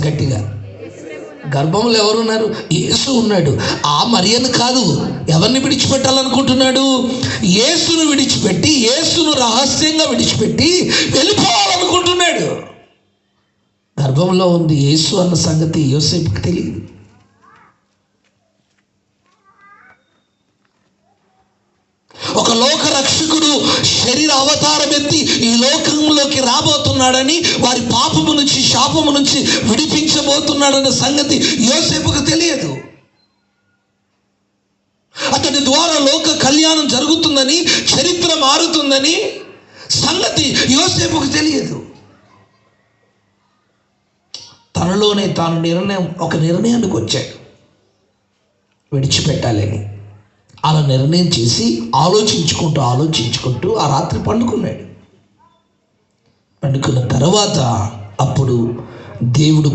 గట్టిగా. గర్భంలో ఎవరున్నారు? యేసు ఉన్నాడు. ఆ మరియను కాదు, ఎవరిని విడిచిపెట్టాలనుకుంటున్నాడు? యేసును విడిచిపెట్టి, యేసును రహస్యంగా విడిచిపెట్టి వెళ్ళిపోవాలనుకుంటున్నాడు. గర్భంలో ఉంది యేసు అన్న సంగతి యోసేపుకి తెలియదు. ఒక లోక రక్షకుడు శరీర అవతారం ఎత్తి ఈ లోకంలోకి రాబోతున్నాడని, వారి పాపము నుంచి, శాపము నుంచి విడిపించబోతున్నాడన్న సంగతి యోసేపుకు తెలియదు. అతడి ద్వారా లోక కళ్యాణం జరుగుతుందని, చరిత్ర మారుతుందని సంగతి యోసేపుకు తెలియదు. తనలోనే తాను ఒక నిర్ణయానికి వచ్చాడు, విడిచిపెట్టాలని. అలా నిర్ణయం చేసి ఆలోచించుకుంటూ ఆ రాత్రి పండుకున్నాడు. పండుకున్న తర్వాత అప్పుడు దేవుడు